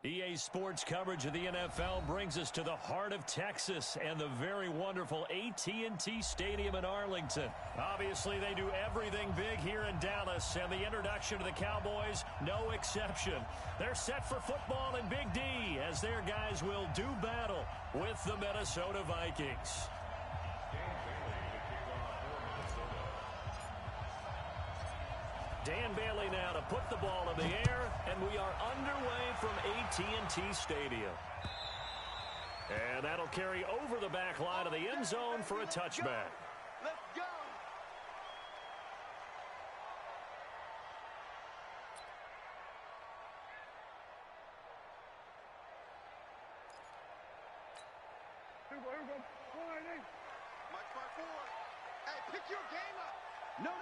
EA Sports coverage of the NFL brings us to the heart of Texas and the very wonderful AT&T Stadium in Arlington. Obviously, they do everything big here in Dallas, and the introduction to the Cowboys, no exception. They're set for football in Big D as their guys will do battle with the Minnesota Vikings. Dan Bailey now to put the ball in the air, and we are underway from AT&T Stadium. And that'll carry over the back line of the end zone for a touchback. Let's go. Here we go. Mike 5-4. Hey, pick your game up. No. Off.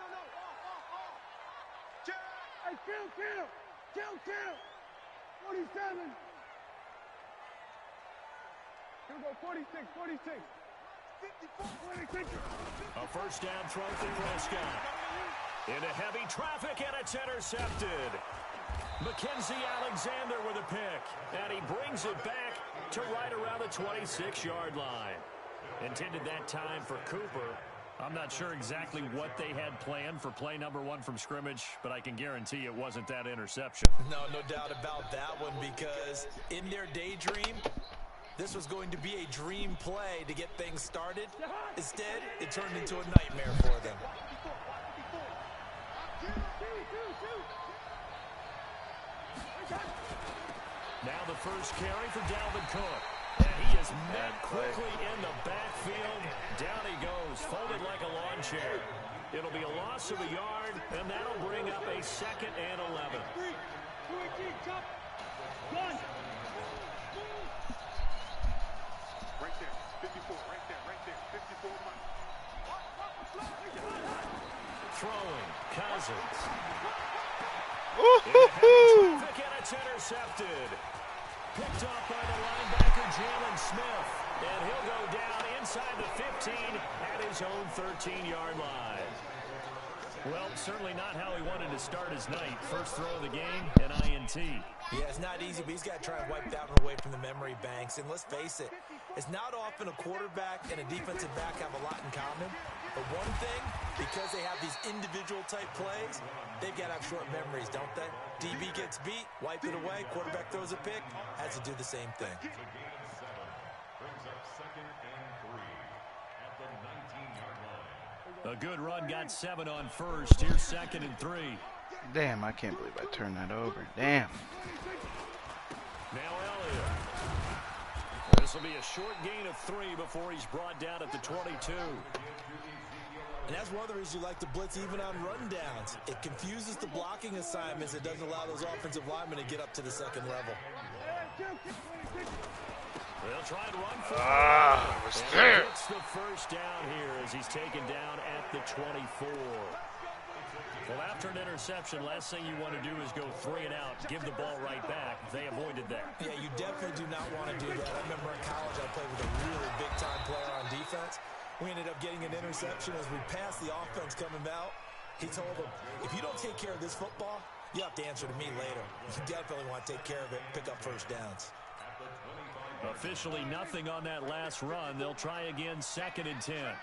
Hey, kill. 47. Here we go, 46. 54, 26. A first down throw for Prescott. Into heavy traffic, and it's intercepted. Mackenzie Alexander with a pick, and he brings it back to right around the 26-yard line. Intended that time for Cooper. I'm not sure exactly what they had planned for play number one from scrimmage, but I can guarantee it wasn't that interception. No doubt about that one, because in their daydream, this was going to be a dream play to get things started. Instead, it turned into a nightmare for them. Now the first carry for Dalvin Cook. And he is met quickly in the backfield. Down he goes, folded like a lawn chair. It'll be a loss of a yard, and that'll bring up a 2nd and 11. Right there, 54, right there, 54. Throwing, Cousins. Woo-hoo-hoo! And it's intercepted. Picked off by the linebacker, Jalen Smith. And he'll go down inside the 15 at his own 13-yard line. Well, certainly not how he wanted to start his night. First throw of the game, an INT. Yeah, it's not easy, but he's got to try and wipe that one away from the memory banks. And let's face it, it's not often a quarterback and a defensive back have a lot in common. But one thing, because they have these individual type plays, they've got to have short memories, don't they? DB gets beat, wipe it away, quarterback throws a pick, has to do the same thing. A good run, got 7 on first. Here's 2nd and 3. Damn, I can't believe I turned that over. Damn. Now Elliott. This will be a short gain of 3 before he's brought down at the 22. And that's one of the reasons you like to blitz even on rundowns. It confuses the blocking assignments. It doesn't allow those offensive linemen to get up to the second level. They'll try and run for it was there. It's the first down here as he's taken down at the 24. Well, after an interception, last thing you want to do is go 3 and out, give the ball right back. They avoided that. Yeah, you definitely do not want to do that. I remember in college I played with a really big-time player on defense. We ended up getting an interception as we passed the offense coming out. He told him, if you don't take care of this football, you have to answer to me later. You definitely want to take care of it, pick up first downs. Officially nothing on that last run. They'll try again, 2nd and 10.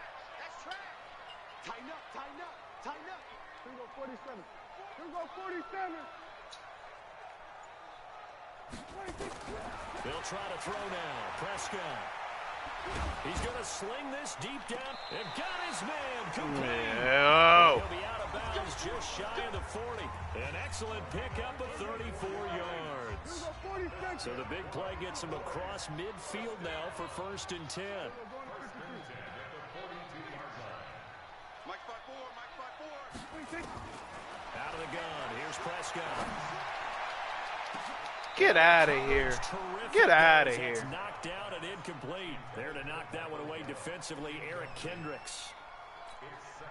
Tighten up. Here we go, 47. Here we go, 47. They'll try to throw now. Prescott. He's going to sling this deep down. And got his man. Complete. He'll be out of bounds just shy of the 40. An excellent pickup of 34 yards. So the big play gets him across midfield now for 1st and 10. Mike 5-4. Out of the gun. Here's Prescott. Get out of here. Get out of here. Knocked down and incomplete. There to knock that one away defensively, Eric Kendricks.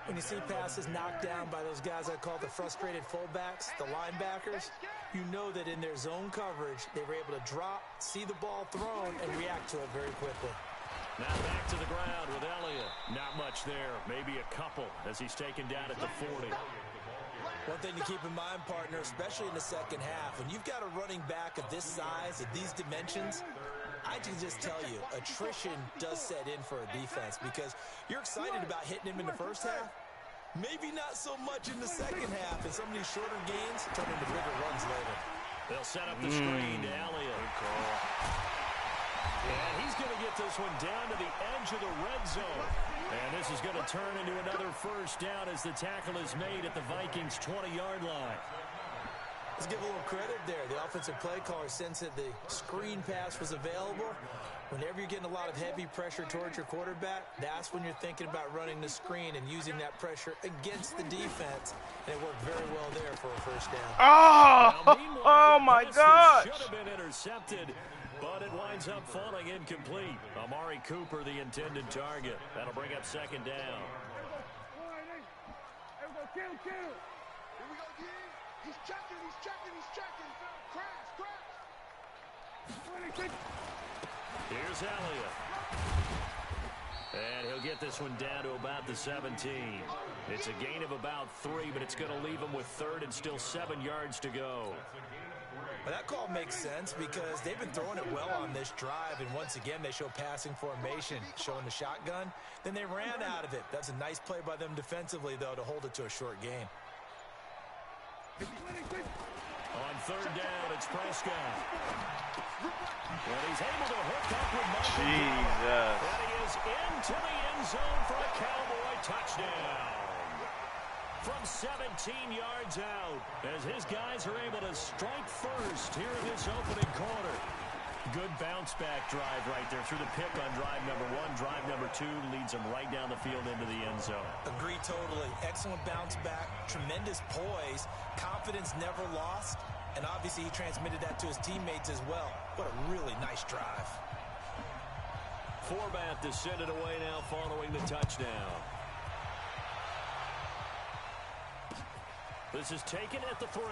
When you see passes knocked down by those guys I call the frustrated fullbacks, the linebackers, you know that in their zone coverage, they were able to drop, see the ball thrown, and react to it very quickly. Now back to the ground with Elliott. Not much there, maybe a couple as he's taken down at the 40. One thing to keep in mind, partner, especially in the second half, when you've got a running back of this size, of these dimensions, I can just tell you, attrition does set in for a defense because you're excited about hitting him in the first half. Maybe not so much in the second half, and some of these shorter gains turn into bigger runs later. They'll set up the screen to Elliott. And he's going to get this one down to the edge of the red zone. And this is going to turn into another first down as the tackle is made at the Vikings' 20-yard line. Let's give a little credit there. The offensive play caller sensed that the screen pass was available. Whenever you're getting a lot of heavy pressure towards your quarterback, that's when you're thinking about running the screen and using that pressure against the defense. And it worked very well there for a first down. Oh my gosh. Should have been intercepted, but it winds up falling incomplete. Amari Cooper, the intended target. That'll bring up second down. Here we go, D. He's checking. Crash. Here's Elliott. And he'll get this one down to about the 17. It's a gain of about 3, but it's going to leave him with third and still 7 yards to go. Well, that call makes sense because they've been throwing it well on this drive, and once again they show passing formation, showing the shotgun. Then they ran out of it. That's a nice play by them defensively, though, to hold it to a short gain. On third down, it's Prescott. And he's able to hook up with Michael. Jesus. And he is into the end zone for a Cowboy touchdown. From 17 yards out, as his guys are able to strike first here in this opening quarter. Good bounce-back drive right there through the pick on drive number 1. Drive number 2 leads him right down the field into the end zone. Agree totally. Excellent bounce-back, tremendous poise, confidence never lost, and obviously he transmitted that to his teammates as well. What a really nice drive. Forbath to send it away now following the touchdown. This is taken at the 3.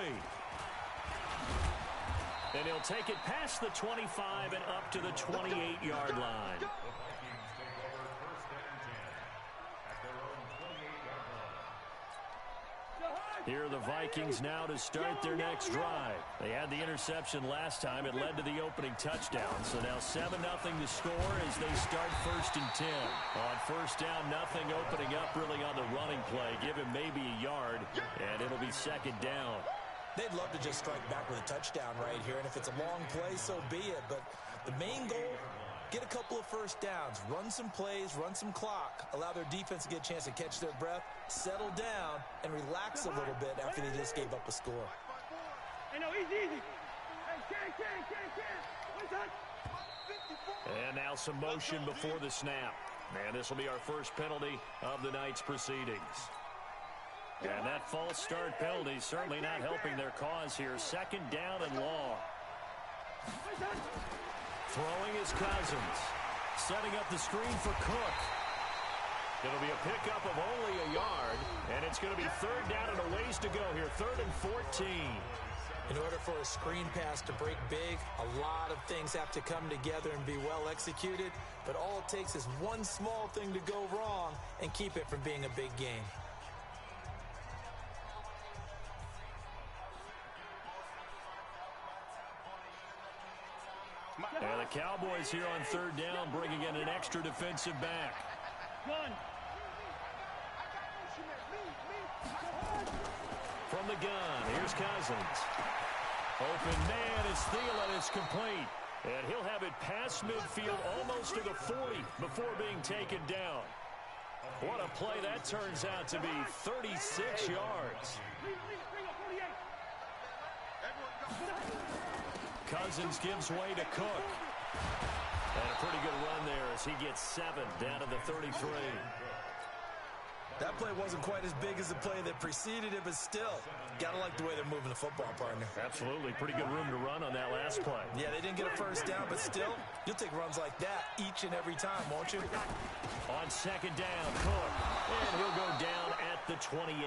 And he'll take it past the 25 and up to the 28-yard line. Here are the Vikings now to start their next drive. They had the interception last time. It led to the opening touchdown. So now 7-0 to score as they start 1st and 10. On first down, nothing opening up really on the running play. Give him maybe a yard, and it'll be second down. They'd love to just strike back with a touchdown right here, and if it's a long play, so be it. But the main goal, get a couple of first downs, run some plays, run some clock, allow their defense to get a chance to catch their breath, settle down, and relax a little bit after they just gave up a score. Hey, no, easy. Hey, can. And now some motion before the snap. And this will be our first penalty of the night's proceedings. And that false start penalty certainly not helping their cause here. Second down and long. Throwing is Cousins. Setting up the screen for Cook. It'll be a pickup of only a yard. And it's going to be third down and a ways to go here. 3rd and 14. In order for a screen pass to break big, a lot of things have to come together and be well executed. But all it takes is one small thing to go wrong and keep it from being a big game. And the Cowboys here on third down bringing in an extra defensive back. From the gun, here's Cousins. Open man, it's Thielen, it's complete. And he'll have it past midfield almost to the 40 before being taken down. What a play that turns out to be, 36 yards. Cousins gives way to Cook. And a pretty good run there as he gets 7 down to the 33. That play wasn't quite as big as the play that preceded it, but still, gotta like the way they're moving the football, partner. Absolutely. Pretty good room to run on that last play. Yeah, they didn't get a first down, but still, you'll take runs like that each and every time, won't you? On second down, Cook. And he'll go down at the 28.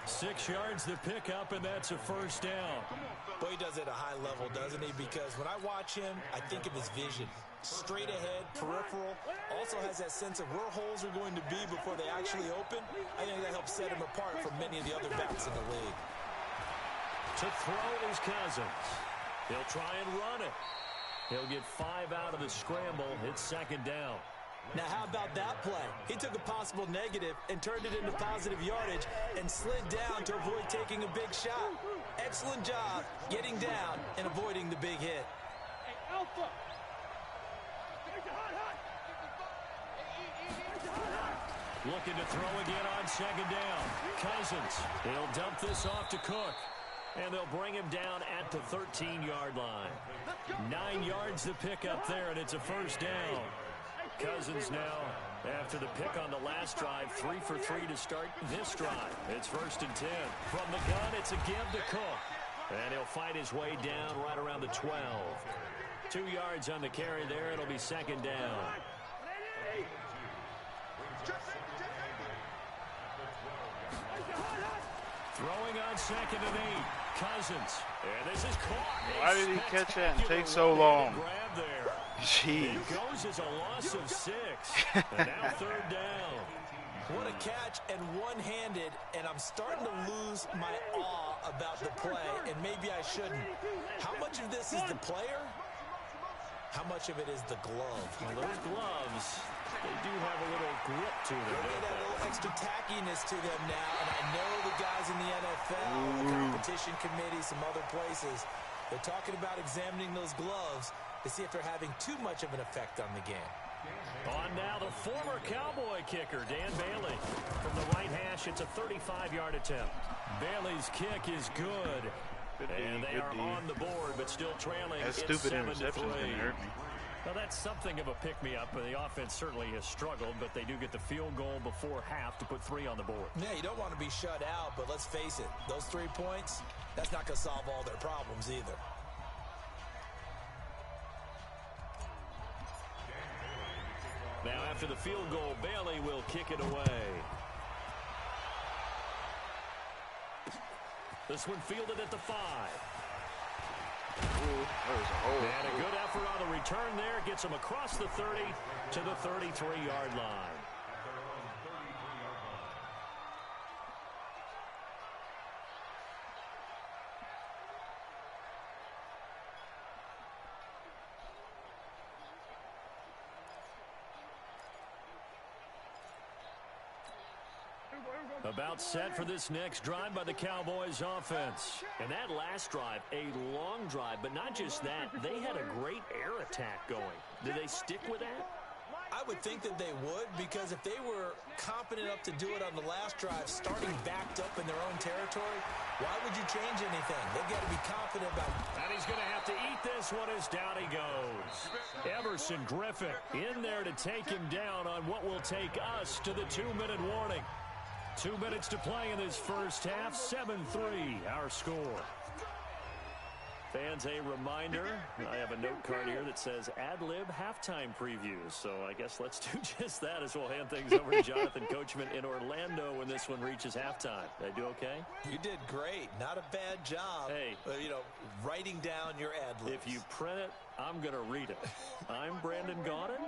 6 yards the pickup, and that's a first down. Boy, he does it at a high level, doesn't he? Because when I watch him, I think of his vision. Straight ahead, peripheral, also has that sense of where holes are going to be before they actually open. I think that helps set him apart from many of the other backs in the league. To throw is Cousins. He'll try and run it. He'll get 5 out of the scramble. It's second down. Now, how about that play? He took a possible negative and turned it into positive yardage and slid down to avoid taking a big shot. Excellent job getting down and avoiding the big hit. Hey, Alpha. Looking to throw again on second down. Cousins. He'll dump this off to Cook. And they'll bring him down at the 13-yard line. 9 yards the pick up there, and it's a first down. Cousins now, after the pick on the last drive, 3 for 3 to start this drive. It's 1st and 10. From the gun, it's a give to Cook. And he'll fight his way down right around the 12. 2 yards on the carry there. It'll be second down. Throwing on 2nd and 8. Cousins. And this is caught. Why did he catch that and take so long? Grab there. Jeez. It goes as a loss of 6. And now 3rd down. What a catch, and one-handed, and I'm starting to lose my awe about the play, and maybe I shouldn't. How much of this is the player? How much of it is the glove? Well, those gloves, they do have a little grip to them. They got a little extra tackiness to them now, and I know the guys in the NFL, the competition committee, some other places, they're talking about examining those gloves to see if they're having too much of an effect on the game. On now the former Cowboy kicker, Dan Bailey. From the right hash, it's a 35-yard attempt. Bailey's kick is good. And they are on the board, but still trailing. That stupid interception's gonna hurt me. Well, that's something of a pick-me-up. The offense certainly has struggled, but they do get the field goal before half to put 3 on the board. Yeah, you don't want to be shut out, but let's face it, those 3 points, that's not going to solve all their problems either. Now, after the field goal, Bailey will kick it away. This one fielded at the 5. And a good effort on the return there. Gets him across the 30 to the 33-yard line. About set for this next drive by the Cowboys offense. And that last drive, a long drive, but not just that. They had a great air attack going. Did they stick with that? I would think that they would, because if they were confident enough to do it on the last drive, starting backed up in their own territory, why would you change anything? They've got to be confident about it. And he's going to have to eat this one as down he goes. Everson Griffin in there to take him down on what will take us to the 2-minute warning. 2 minutes to play in this first half. 7-3 our score. Fans, a reminder, I have a note card here that says ad-lib halftime previews. So I guess let's do just that as we'll hand things over to Jonathan Coachman in Orlando when this one reaches halftime. Did I do okay? You did great. Not a bad job. Hey. Writing down your ad-libs. If you print it, I'm going to read it. I'm Brandon Gaudin.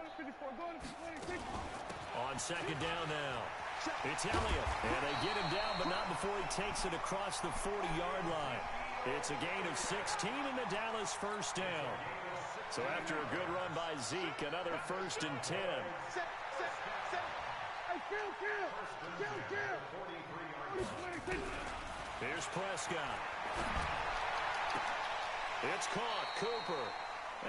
On second down now. It's Elliott, and they get him down, but not before he takes it across the 40-yard line. It's a gain of 16 and the Dallas first down. So after a good run by Zeke, another 1st and 10. Here's Prescott. It's caught. Cooper.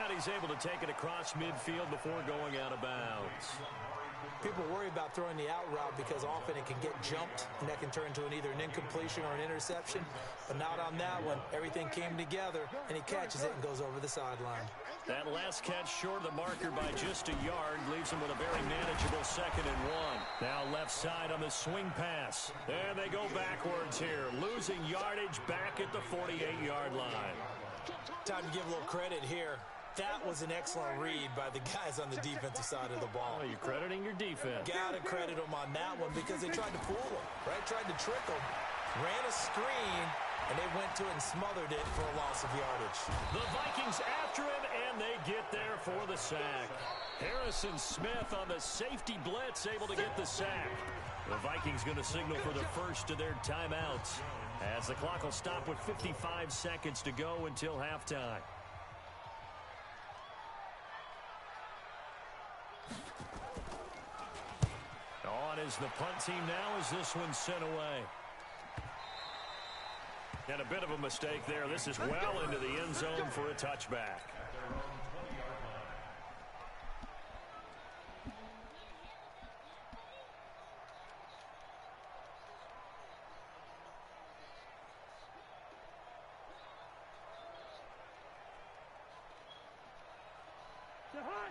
And he's able to take it across midfield before going out of bounds. People worry about throwing the out route because often it can get jumped, and that can turn into either an incompletion or an interception. But not on that one. Everything came together, and he catches it and goes over the sideline. That last catch short of the marker by just a yard leaves him with a very manageable 2nd and 1. Now left side on the swing pass. And they go backwards here, losing yardage back at the 48-yard line. Time to give a little credit here. That was an excellent read by the guys on the defensive side of the ball. Well, you're crediting your defense. Got to credit them on that one because they tried to fool them, right? Tried to trick them. ran a screen, and they went to it and smothered it for a loss of yardage. The Vikings after him, and they get there for the sack. Harrison Smith on the safety blitz, able to get the sack. The Vikings going to signal for the first of their timeouts, as the clock will stop with 55 seconds to go until halftime. On is the punt team now as this one's sent away. And a bit of a mistake there. This is well into the end zone for a touchback.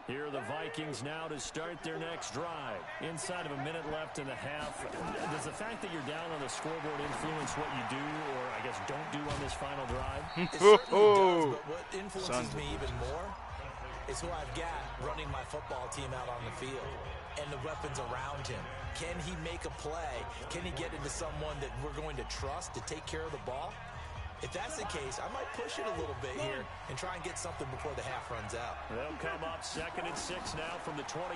Here are the Vikings now to start their next drive. Inside of a minute left in the half. Does the fact that you're down on the scoreboard influence what you do, or I guess don't do on this final drive? It certainly does, but what influences me even more is who I've got running my football team out on the field and the weapons around him. Can he make a play? Can he get into someone that we're going to trust to take care of the ball? If that's the case, I might push it a little bit here and try and get something before the half runs out. They'll come up 2nd and 6 now from the 24.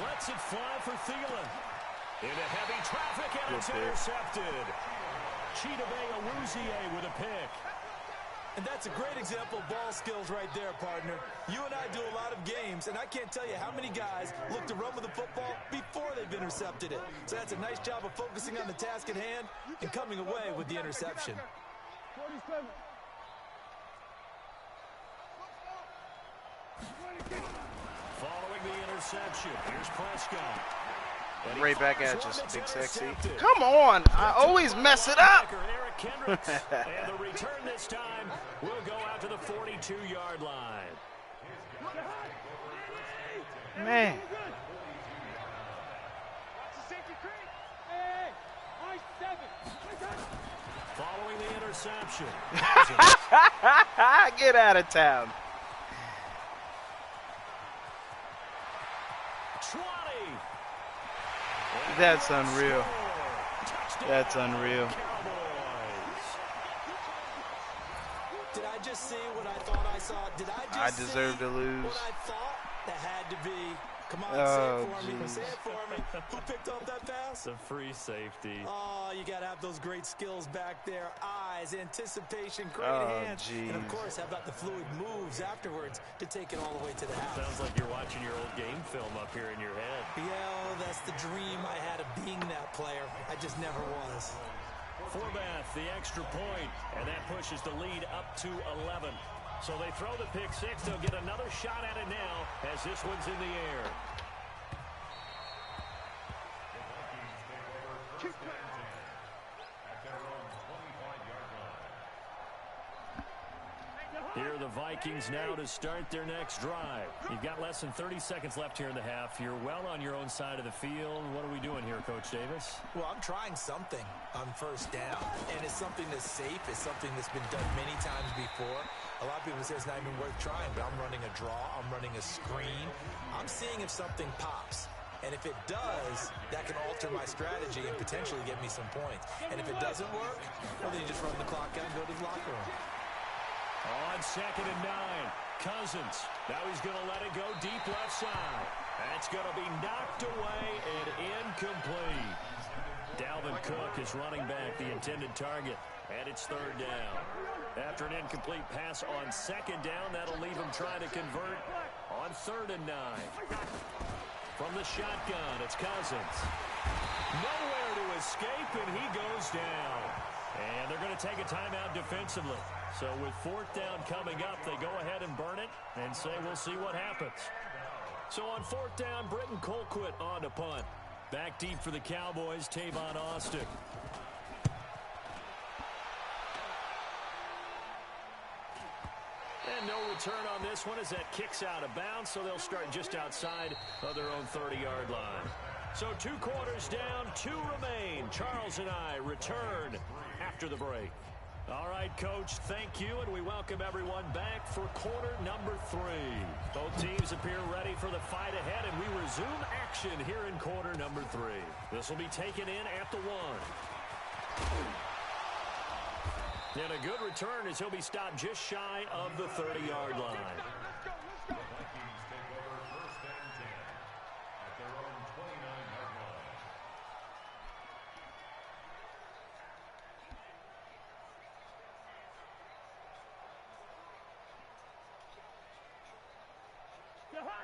Lets it fly for Thielen. Into heavy traffic, and it's intercepted. Chidobe Awuzie with a pick. And that's a great example of ball skills right there, partner. You and I do a lot of games, and I can't tell you how many guys look to run with the football before they've intercepted it. So that's a nice job of focusing on the task at hand and coming away with the interception. 47. Following the interception, here's Prescott. Right back at you, Big Sexy. Come on! I always mess it up! And the return this time will go out to the 42-yard line. Man. Following the interception. Get out of town. 20. That's unreal. That's unreal. Did I just see what I thought I saw? Did I just I deserve to lose. What I thought that had to be? Come on, Oh, say it for me. Say it for me. Who picked up that pass? The free safety. Oh, you got to have those great skills back there. Eyes, anticipation, great hands. Geez. And, of course, how about the fluid moves afterwards to take it all the way to the house? Sounds like you're watching your old game film up here in your head. Yeah, that's the dream I had of being that player. I just never was. Forbath, the extra point, and that pushes the lead up to 11. So they throw the pick six. They'll get another shot at it now as this one's in the air. Here are the Vikings now to start their next drive. You've got less than 30 seconds left here in the half. You're well on your own side of the field. What are we doing here, Coach Davis? Well, I'm trying something on first down, and it's something that's safe. It's something that's been done many times before. A lot of people say it's not even worth trying, but I'm running a draw. I'm running a screen. I'm seeing if something pops. And if it does, that can alter my strategy and potentially get me some points. And if it doesn't work, well, then you just run the clock out and go to the locker room. On 2nd and 9, Cousins. Now he's going to let it go deep left side. That's going to be knocked away and incomplete. Dalvin Cook is running back the intended target, and it's 3rd down. After an incomplete pass on 2nd down, that'll leave him trying to convert on 3rd and 9. From the shotgun, it's Cousins. Nowhere to escape, and he goes down. And they're going to take a timeout defensively. So with 4th down coming up, they go ahead and burn it and say we'll see what happens. So on 4th down, Britton Colquitt on to punt. Back deep for the Cowboys, Tavon Austin. And no return on this one as that kicks out of bounds, so they'll start just outside of their own 30-yard line. So 2 quarters down, 2 remain. Charles and I return after the break. All right, Coach, thank you, and we welcome everyone back for quarter number 3. Both teams appear ready for the fight ahead, and we resume action here in quarter number 3. This will be taken in at the 1. And a good return as he'll be stopped just shy of the 30-yard line.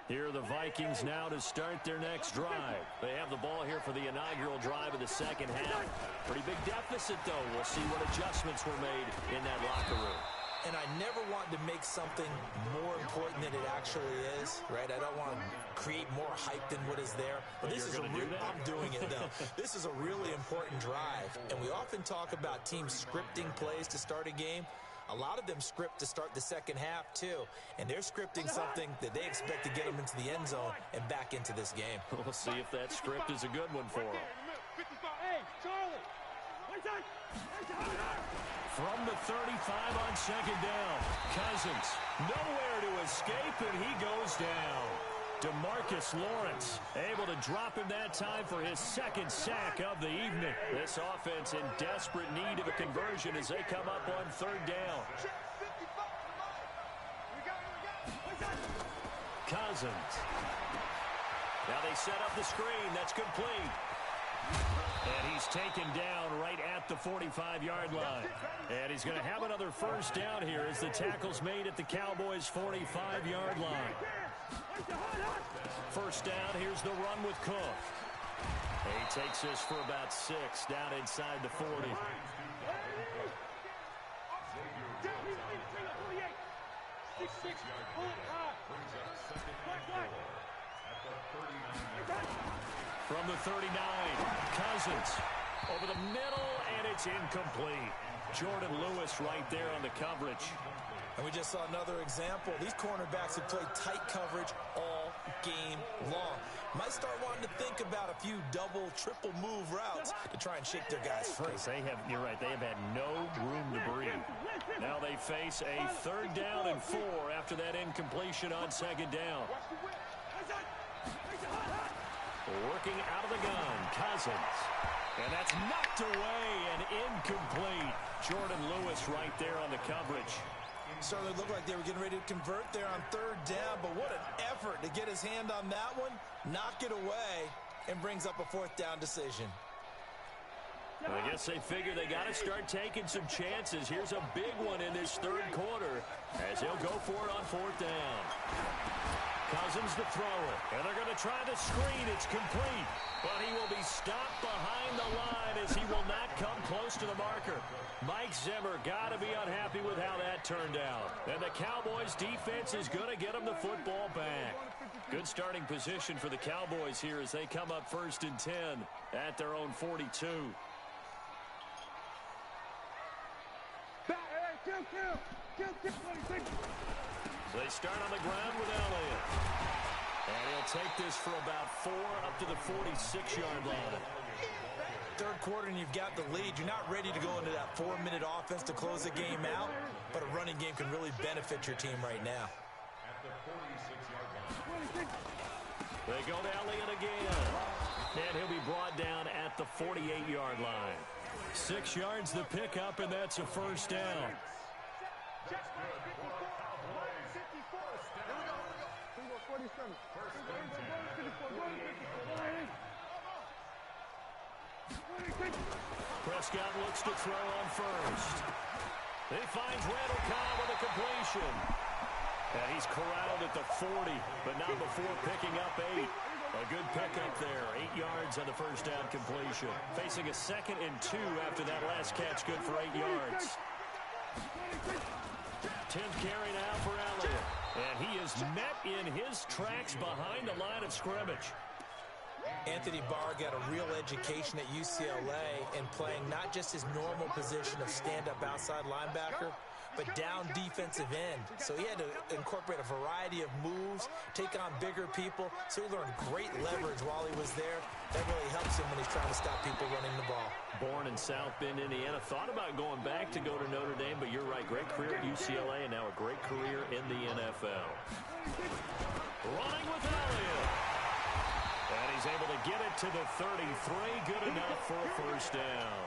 Here are the Vikings now to start their next drive. They have the ball here for the inaugural drive of the second half. Pretty big deficit, though. We'll see what adjustments were made in that locker room. And I never want to make something more important than it actually is, right? I don't want to create more hype than what is there. But this is I'm doing it, though. This is a really important drive. And we often talk about teams scripting plays to start a game. A lot of them script to start the second half, too. And they're scripting something that they expect to get them into the end zone and back into this game. We'll see if that script is a good one for them. From the 35 on second down, Cousins nowhere to escape, and he goes down. DeMarcus Lawrence able to drop him that time for his second sack of the evening. This offense in desperate need of a conversion as they come up on third down. Cousins. Now they set up the screen. That's complete. And he's taken down right at the 45-yard line. And he's going to have another first down here as the tackle's made at the Cowboys' 45-yard line. First down, here's the run with Cook. He takes this for about 6 down inside the 40. From the 39, Cousins over the middle, and it's incomplete. Jordan Lewis right there on the coverage. And we just saw another example. These cornerbacks have played tight coverage all game long. Might start wanting to think about a few double, triple move routes to try and shake their guys free. You're right, they have had no room to breathe. Now they face a third down and 4 after that incompletion on second down. Working out of the gun, Cousins. And that's knocked away and incomplete. Jordan Lewis right there on the coverage. Certainly looked like they were getting ready to convert there on third down, but what an effort to get his hand on that one, knock it away, and brings up a fourth down decision. I guess they figure they got to start taking some chances. Here's a big one in this third quarter as he'll go for it on fourth down. Cousins to throw it, and they're going to try the screen. It's complete, but he will be stopped behind the line as he will not come close to the marker. Mike Zimmer got to be unhappy with how that turned out. And the Cowboys defense is going to get him the football back. Good starting position for the Cowboys here as they come up 1st and 10 at their own 42. So they start on the ground with Elliott. And he'll take this for about 4 up to the 46-yard line. Third quarter and you've got the lead. You're not ready to go into that 4-minute offense to close the game out, but a running game can really benefit your team right now. They go to Elliott again. And he'll be brought down at the 48-yard line. 6 yards the pickup, and that's a first down. Prescott looks to throw on first. He finds Randall Cobb with a completion. And he's corralled at the 40, but not before picking up 8. A good pickup there, 8 yards on the first down completion. Facing a 2nd and 2 after that last catch, good for 8 yards. 10th carry now for Elliott. And he is met in his tracks behind the line of scrimmage. Anthony Barr got a real education at UCLA in playing not just his normal position of stand-up outside linebacker, but down defensive end. So he had to incorporate a variety of moves, take on bigger people. So he learned great leverage while he was there. That really helps him when he's trying to stop people running the ball. Born in South Bend, Indiana. Thought about going back to go to Notre Dame, but you're right. Great career at UCLA and now a great career in the NFL. Running with Elliott. And he's able to get it to the 33. Good enough for a first down.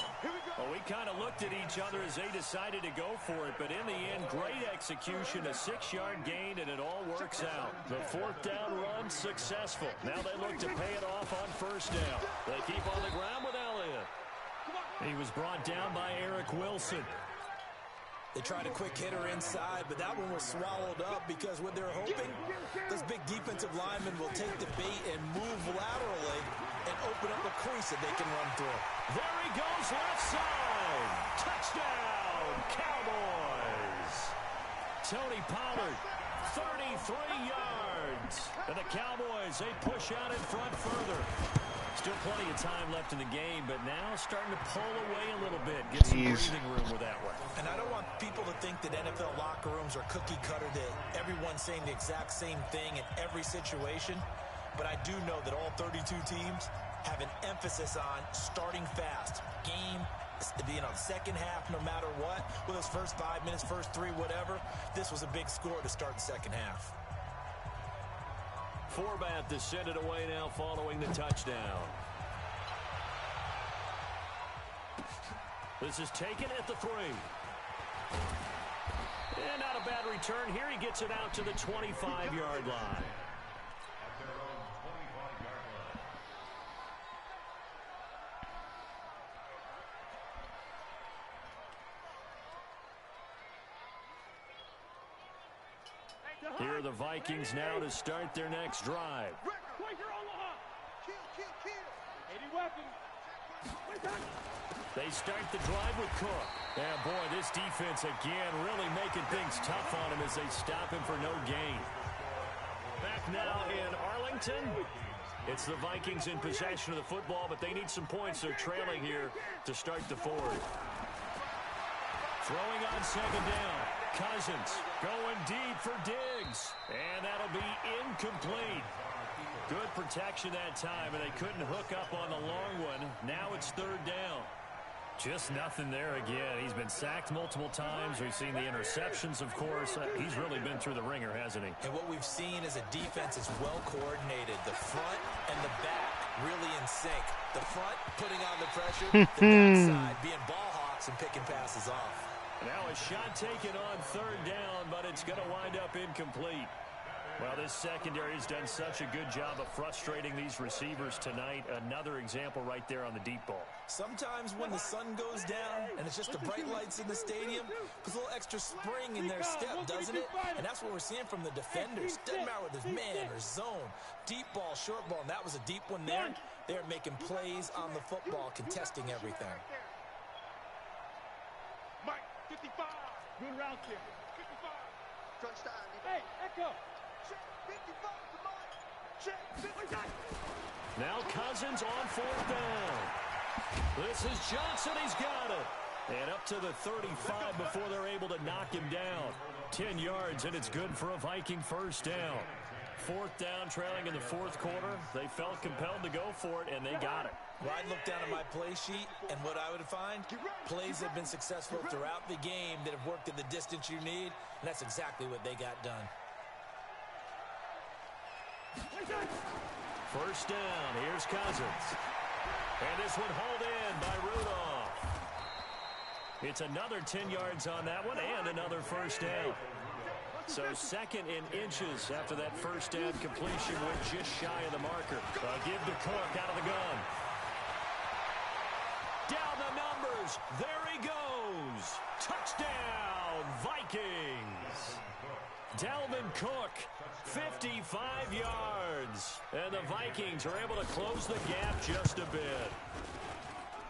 Well, we kind of looked at each other as they decided to go for it, but in the end, great execution, a 6-yard gain, and it all works out. The fourth down run successful. Now they look to pay it off on first down. They keep on the ground with Elliott. He was brought down by Eric Wilson. They tried a quick hitter inside, but that one was swallowed up because what they're hoping, those big defensive linemen will take the bait and move laterally and open up a crease that they can run through. There he goes, left side. Touchdown, Cowboys. Tony Pollard, 33 yards. And the Cowboys, they push out in front further. Still plenty of time left in the game, but now starting to pull away a little bit. Get some breathing room with that one. And I don't want people to think that NFL locker rooms are cookie cutter, that everyone's saying the exact same thing in every situation. But I do know that all 32 teams have an emphasis on starting fast. Game, second half, no matter what. With those first 5 minutes, first 3, whatever. This was a big score to start the second half. Forbath to send it away now following the touchdown. This is taken at the 3. And not a bad return here. He gets it out to the 25-yard line. Here are the Vikings now to start their next drive. They start the drive with Cook. And boy, this defense again really making things tough on him as they stop him for no gain. Back now in Arlington. It's the Vikings in possession of the football, but they need some points. They're trailing here to start the fourth. Throwing on second down. Cousins going deep for Diggs. And that'll be incomplete. Good protection that time, and they couldn't hook up on the long one. Now it's third down. Just nothing there again. He's been sacked multiple times. We've seen the interceptions, of course. He's really been through the ringer, hasn't he? And what we've seen is a defense is well coordinated. The front and the back really in sync. The front putting on the pressure. The backside being ball hawks and picking passes off. Now a shot taken on third down, but it's going to wind up incomplete. Well, this secondary has done such a good job of frustrating these receivers tonight. Another example right there on the deep ball. Sometimes when the sun goes down and it's just the bright lights in the stadium, there's a little extra spring in their step, doesn't it? And that's what we're seeing from the defenders. Doesn't matter whether it's man or zone, deep ball, short ball, and that was a deep one there. They're making plays on the football, contesting everything. Mike, 55. Good route here. 55. Touchdown. Hey, Echo. Now Cousins on fourth down. This is Johnson. He's got it. And up to the 35 before they're able to knock him down. 10 yards, and it's good for a Viking first down. Fourth down, trailing in the fourth quarter. They felt compelled to go for it, and they got it. Well, I'd look down at my play sheet, and what I would find, plays have been successful throughout the game that have worked at the distance you need, and that's exactly what they got done. First down, here's Cousins. And this one hauled in by Rudolph. It's another 10 yards on that one and another first down. So second in inches after that first down completion. Went just shy of the marker. Give to Cook out of the gun. Down the numbers. There he goes. Touchdown, Vikings. Dalvin Cook, 55 yards. And the Vikings are able to close the gap just a bit.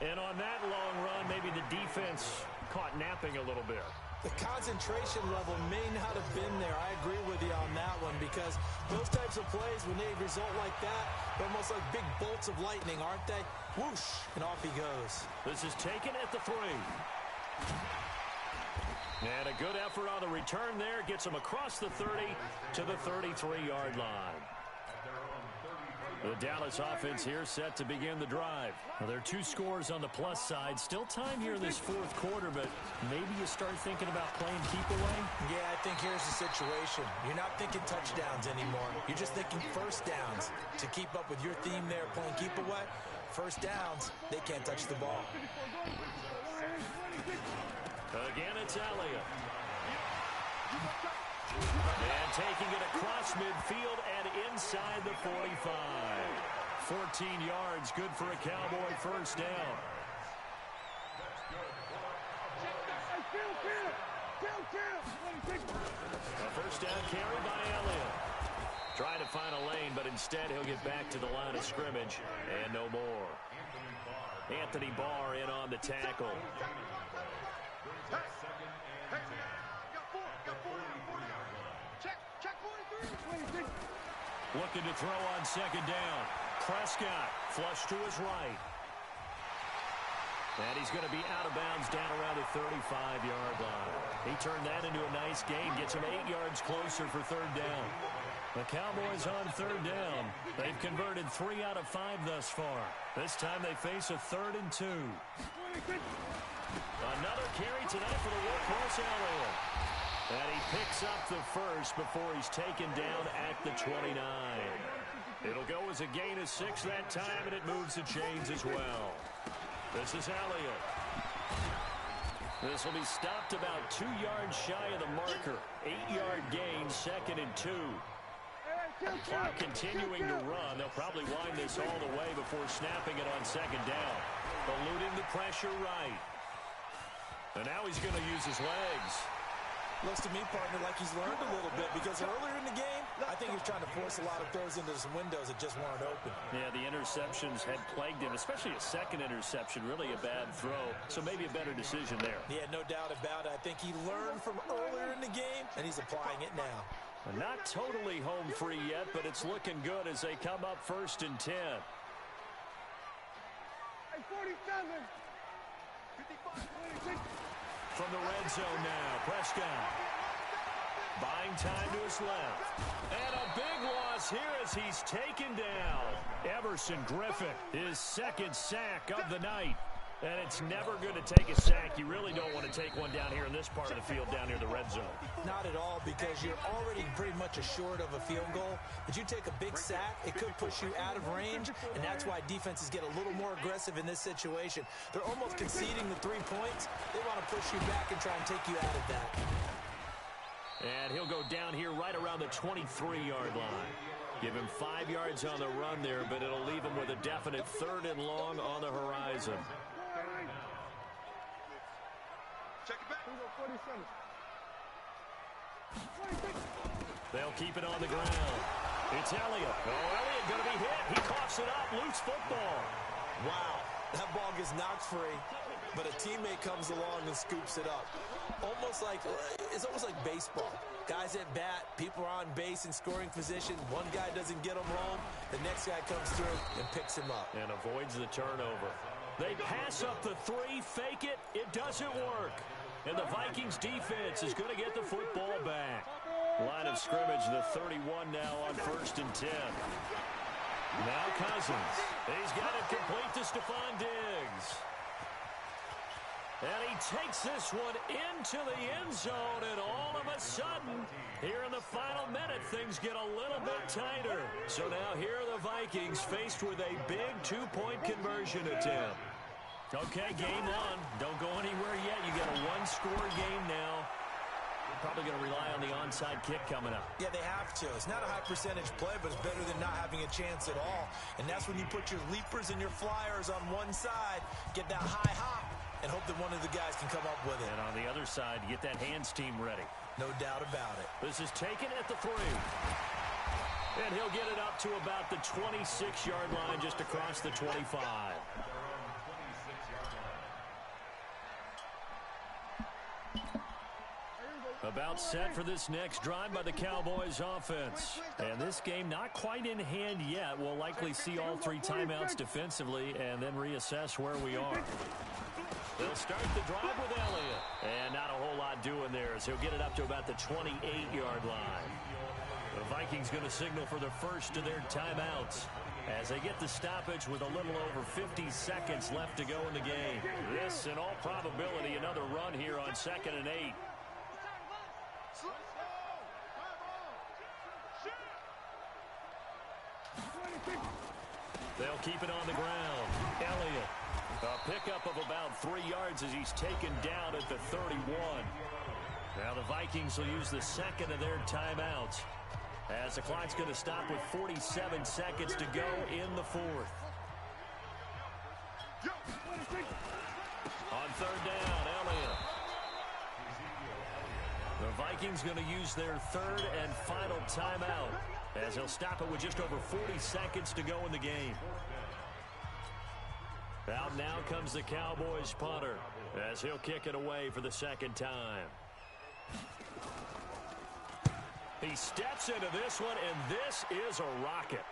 And on that long run, maybe the defense caught napping a little bit. The concentration level may not have been there. I agree with you on that one, because those types of plays, when they result like that, they're almost like big bolts of lightning, aren't they? Whoosh, and off he goes. This is taken at the 3. And a good effort on the return there. Gets him across the 30 to the 33-yard line. The Dallas offense here set to begin the drive. Well, there are 2 scores on the plus side. Still time here in this fourth quarter, but maybe you start thinking about playing keep away? Yeah, I think here's the situation. You're not thinking touchdowns anymore. You're just thinking first downs. To keep up with your theme there, playing keep away, first downs, they can't touch the ball. Again, it's Elliott. And taking it across midfield and inside the 45. 14 yards, good for a Cowboy first down. A first down carry by Elliott. Trying to find a lane, but instead he'll get back to the line of scrimmage. And no more. Anthony Barr in on the tackle. Looking to throw on second down. Prescott flush to his right. And he's going to be out of bounds down around the 35-yard line. He turned that into a nice gain. Gets him 8 yards closer for third down. The Cowboys on third down. They've converted 3 out of 5 thus far. This time they face a 3rd and 2. Another carry tonight for the workhorse Elliott. And he picks up the first before he's taken down at the 29. It'll go as a gain of 6 that time, and it moves the chains as well. This is Elliott. This will be stopped about 2 yards shy of the marker. 8-yard gain, 2nd and 2. Clock continuing to run. They'll probably wind this all the way before snapping it on second down. Eluding the pressure right. And now he's going to use his legs. Looks to me, partner, like he's learned a little bit because earlier in the game, I think he was trying to force a lot of throws into some windows that just weren't open. Yeah, the interceptions had plagued him, especially a second interception, really a bad throw. So maybe a better decision there. Yeah, no doubt about it. I think he learned from earlier in the game, and he's applying it now. Not totally home free yet, but it's looking good as they come up 1st and 10. Hey, 47. 55, 26. From the red zone now, Prescott. Buying time to his left. And a big loss here as he's taken down. Everson Griffin, his 2nd sack of the night. And it's never good to take a sack. You really don't want to take one down here in this part of the field down near the red zone. Not at all, because you're already pretty much assured of a field goal. But you take a big sack, it could push you out of range, and that's why defenses get a little more aggressive in this situation. They're almost conceding the 3 points. They want to push you back and try and take you out of that. And he'll go down here right around the 23-yard line. Give him 5 yards on the run there, but it'll leave him with a definite 3rd and long on the horizon. Check it back. 47. They'll keep it on the ground. It's Elliott. Oh, Elliott going to be hit. He coughs it up. Loose football. Wow, that ball gets knocked free, but a teammate comes along and scoops it up. It's almost like baseball. Guys at bat, people are on base in scoring position. One guy doesn't get him home. The next guy comes through and picks him up. And avoids the turnover. They pass up the 3, fake it. It doesn't work. And the Vikings defense is going to get the football back. Line of scrimmage, the 31 now on 1st and 10. Now Cousins. He's got it complete to Stephon Diggs. And he takes this one into the end zone, and all of a sudden, here in the final minute, things get a little bit tighter. So now here are the Vikings faced with a big 2-point conversion attempt. Okay, game on. Don't go anywhere yet. You got a 1-score game now. Probably going to rely on the onside kick coming up. Yeah, they have to. It's not a high-percentage play, but it's better than not having a chance at all. And that's when you put your leapers and your flyers on one side, get that high hop, and hope that one of the guys can come up with it. And on the other side, get that hands team ready. No doubt about it. This is taken at the 3. And he'll get it up to about the 26-yard line, just across the 25. About set for this next drive by the Cowboys offense. And this game not quite in hand yet. We'll likely see all 3 timeouts defensively and then reassess where we are. They'll start the drive with Elliott. And not a whole lot doing there as he'll get it up to about the 28-yard line. The Vikings going to signal for the first of their timeouts. as they get the stoppage with a little over 50 seconds left to go in the game. This, in all probability, another run here on 2nd and 8. They'll keep it on the ground. Elliott, a pickup of about 3 yards as he's taken down at the 31. Now the Vikings will use the second of their timeouts, as the clock's going to stop with 47 seconds to go in the 4th. On 3rd down, Elliott. The Vikings going to use their 3rd and final timeout, as he'll stop it with just over 40 seconds to go in the game. Out now comes the Cowboys punter, as he'll kick it away for the 2nd time. He steps into this one, and this is a rocket.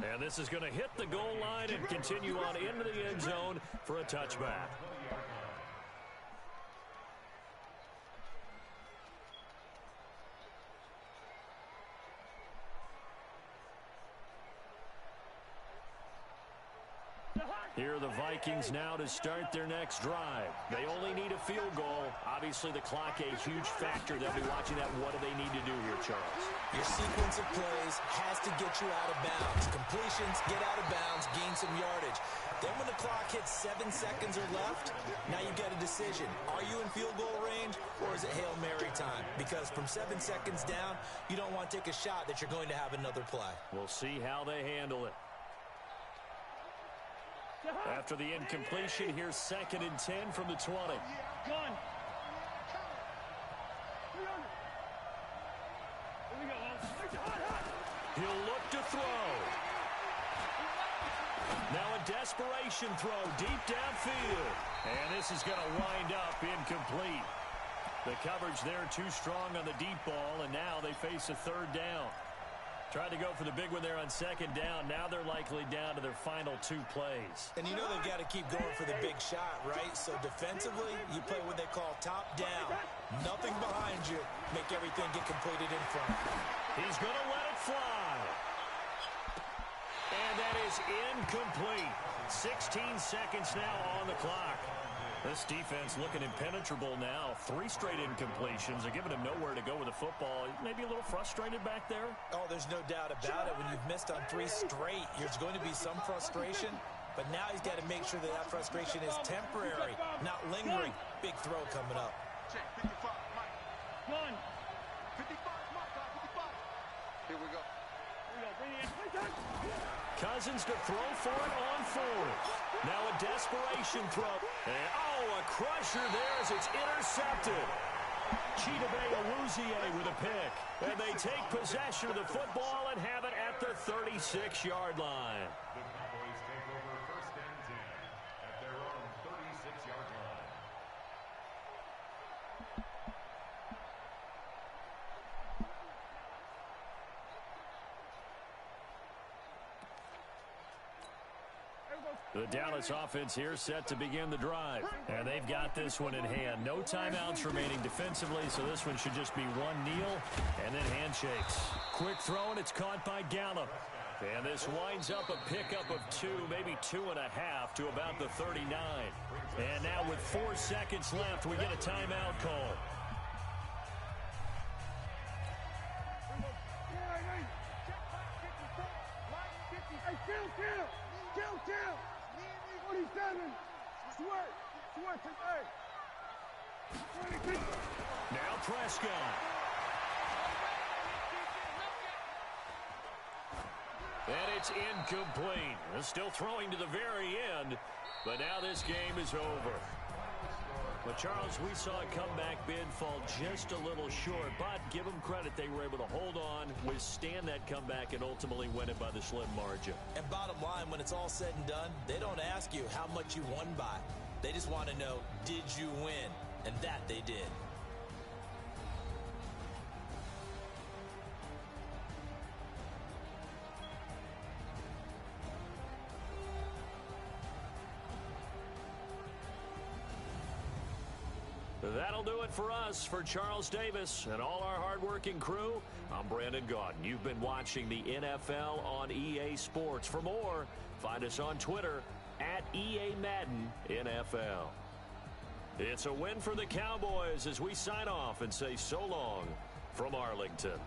And this is going to hit the goal line and continue on into the end zone for a touchback. Here are the Vikings now to start their next drive. They only need a field goal. Obviously, the clock a huge factor. They'll be watching that. What do they need to do here, Charles? Your sequence of plays has to get you out of bounds. Completions, get out of bounds, gain some yardage. Then when the clock hits 7 seconds or left, now you get a decision. Are you in field goal range, or is it Hail Mary time? Because from 7 seconds down, you don't want to take a shot that you're going to have another play. We'll see how they handle it. After the incompletion, here's 2nd and 10 from the 20. He'll look to throw. Now a desperation throw deep downfield. And this is going to wind up incomplete. The coverage there too strong on the deep ball, and now they face a 3rd down. Tried to go for the big one there on 2nd down. Now they're likely down to their final 2 plays. And you know they've got to keep going for the big shot, right? So defensively, you play what they call top down. Nothing behind you. Make everything get completed in front. He's going to let it fly. And that is incomplete. 16 seconds now on the clock. This defense looking impenetrable now. 3 straight incompletions. They're giving him nowhere to go with the football. Maybe a little frustrated back there. Oh, there's no doubt about it. When you've missed on 3 straight, there's going to be some frustration. But now he's got to make sure that that frustration is temporary, not lingering. Big throw coming up. Check, 55, Mike. 1. 55, Mike. 55. Here we go. Bring it in. Cousins to throw for it on 4th. Now a desperation throw. And, a crusher there as it's intercepted. Chidobe Awuzie with a pick. And they take possession of the football and have it at the 36-yard line. The Cowboys take over 1st and 10 at their own 36-yard line. The Dallas offense here set to begin the drive. And they've got this one in hand. No timeouts remaining defensively, so this one should just be one kneel and then handshakes. Quick throw, and it's caught by Gallup. And this winds up a pickup of 2, maybe 2.5 to about the 39. And now with 4 seconds left, we get a timeout call. Kill! 47! Sweat! Now Prescott. And it's incomplete. They're still throwing to the very end, but now this game is over. But, Charles, we saw a comeback bid fall just a little short, but give them credit. They were able to hold on, withstand that comeback, and ultimately win it by the slim margin. And bottom line, when it's all said and done, they don't ask you how much you won by. They just want to know, did you win? And that they did. That'll do it for us. For Charles Davis and all our hardworking crew, I'm Brandon Gaudin. You've been watching the NFL on EA Sports. For more, find us on Twitter at EA Madden NFL. It's a win for the Cowboys as we sign off and say so long from Arlington.